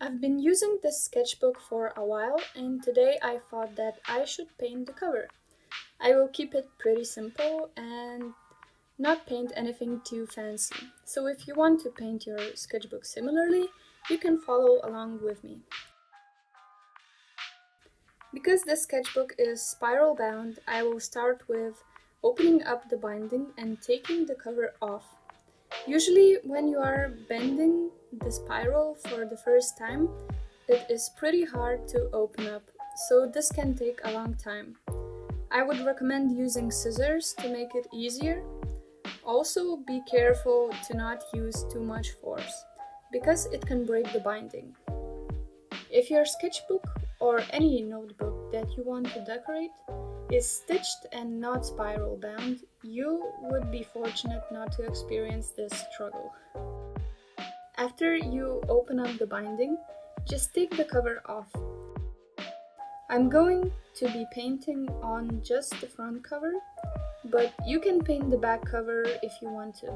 I've been using this sketchbook for a while, and today I thought that I should paint the cover. I will keep it pretty simple and not paint anything too fancy. So if you want to paint your sketchbook similarly, you can follow along with me. Because this sketchbook is spiral bound, I will start with opening up the binding and taking the cover off. Usually when you are bending the spiral for the first time, it is pretty hard to open up, so this can take a long time. I would recommend using scissors to make it easier. Also, be careful to not use too much force, because it can break the binding. If your sketchbook or any notebook that you want to decorate is stitched and not spiral bound, you would be fortunate not to experience this struggle. After you open up the binding, just take the cover off. I'm going to be painting on just the front cover, but you can paint the back cover if you want to.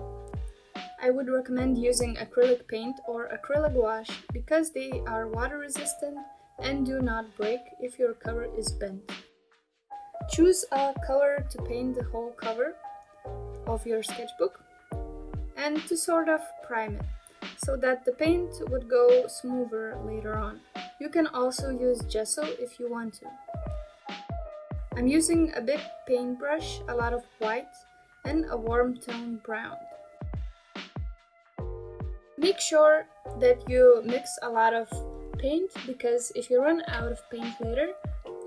I would recommend using acrylic paint or acrylic gouache because they are water resistant and do not break if your cover is bent. Choose a color to paint the whole cover of your sketchbook and to sort of prime it so that the paint would go smoother later on. You can also use gesso if you want to. I'm using a big paintbrush, a lot of white, and a warm tone brown. Make sure that you mix a lot of paint because if you run out of paint later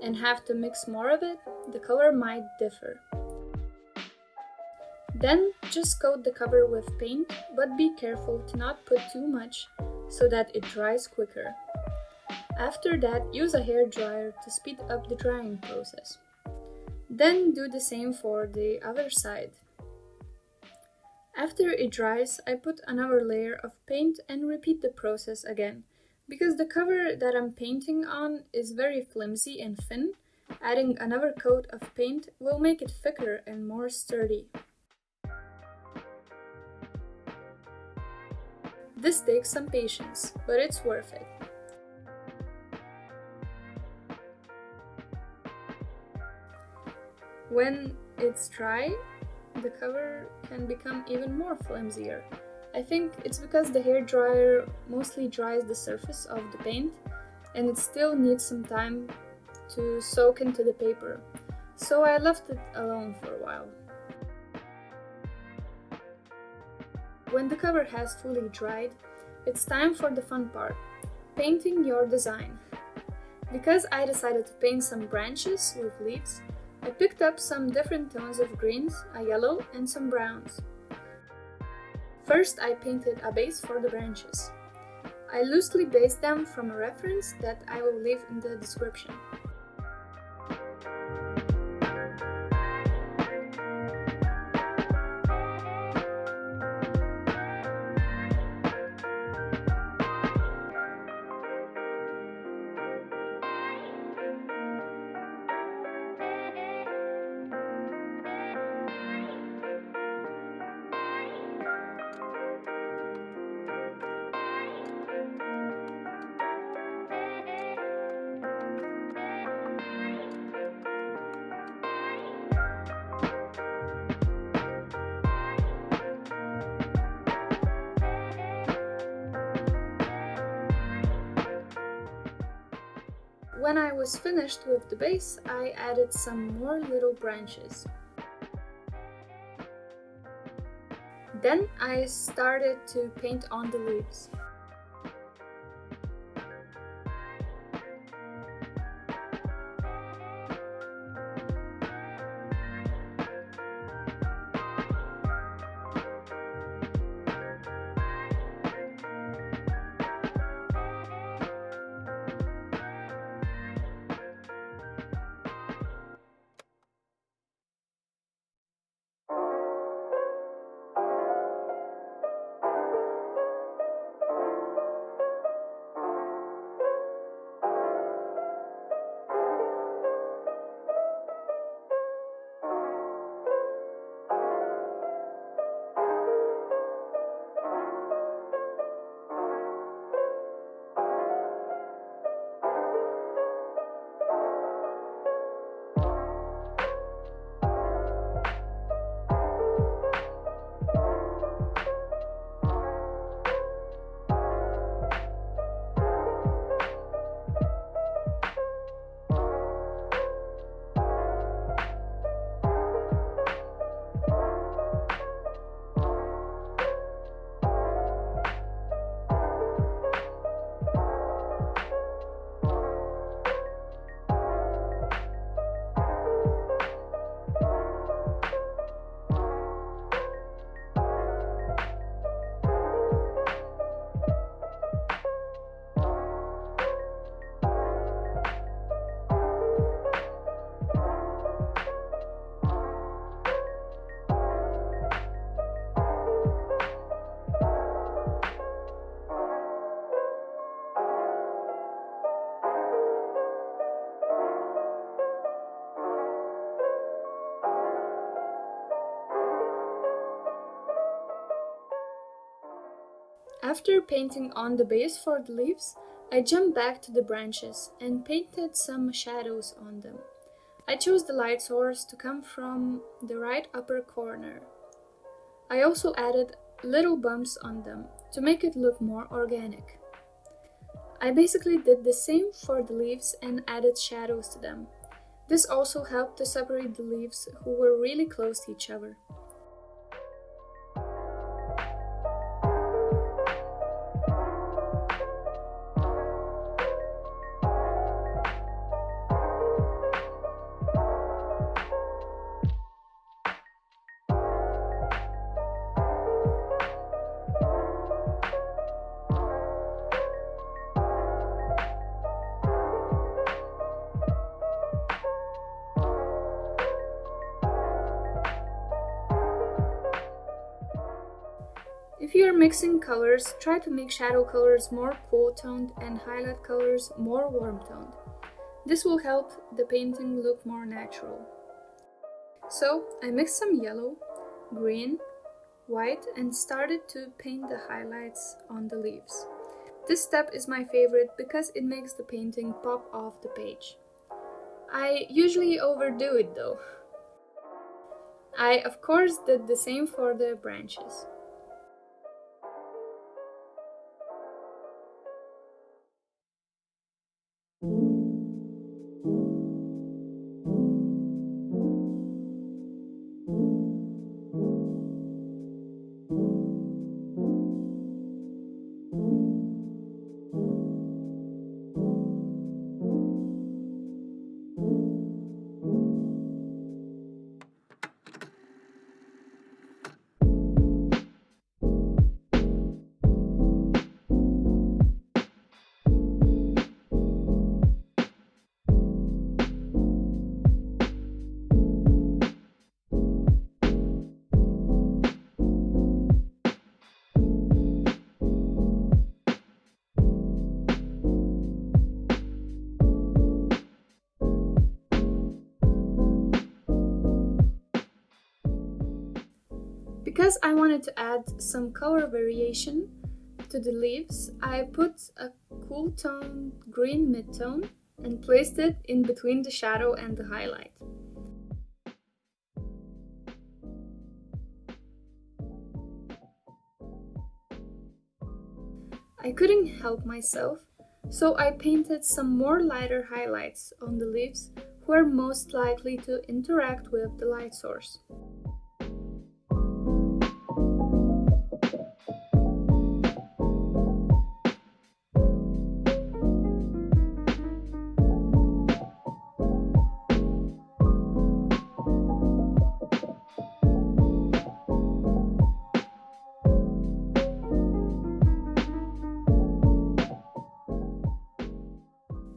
and have to mix more of it, the color might differ. Then just coat the cover with paint, but be careful to not put too much so that it dries quicker. After that, use a hair dryer to speed up the drying process. Then do the same for the other side. After it dries, I put another layer of paint and repeat the process again. Because the cover that I'm painting on is very flimsy and thin, adding another coat of paint will make it thicker and more sturdy. This takes some patience, but it's worth it. When it's dry, the cover can become even more flimsier. I think it's because the hair dryer mostly dries the surface of the paint and it still needs some time to soak into the paper, so I left it alone for a while. When the cover has fully dried, it's time for the fun part, painting your design. Because I decided to paint some branches with leaves, I picked up some different tones of greens, a yellow, and some browns. First, I painted a base for the branches. I loosely based them from a reference that I will leave in the description. When I was finished with the base, I added some more little branches. Then I started to paint on the leaves. After painting on the base for the leaves, I jumped back to the branches and painted some shadows on them. I chose the light source to come from the right upper corner. I also added little bumps on them to make it look more organic. I basically did the same for the leaves and added shadows to them. This also helped to separate the leaves who were really close to each other. If you are mixing colors, try to make shadow colors more cool-toned and highlight colors more warm-toned. This will help the painting look more natural. So, I mixed some yellow, green, white and started to paint the highlights on the leaves. This step is my favorite because it makes the painting pop off the page. I usually overdo it though. I of course did the same for the branches. Because I wanted to add some color variation to the leaves, I put a cool tone green mid-tone and placed it in between the shadow and the highlight. I couldn't help myself, so I painted some more lighter highlights on the leaves who are most likely to interact with the light source.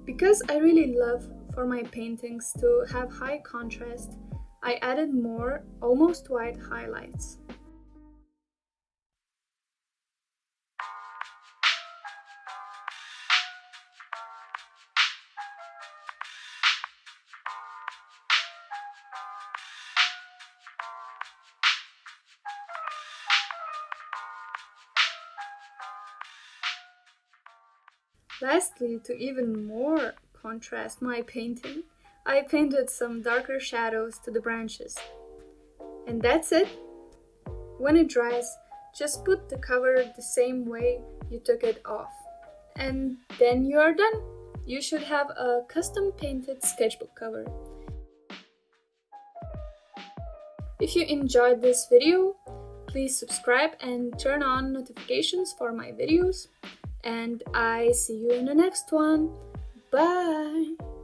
Because I really love for my paintings to have high contrast, I added more almost white highlights. Lastly, to even more contrast my painting, I painted some darker shadows to the branches. And that's it! When it dries, just put the cover the same way you took it off. And then you are done! You should have a custom painted sketchbook cover. If you enjoyed this video, please subscribe and turn on notifications for my videos. And I see you in the next one. Bye!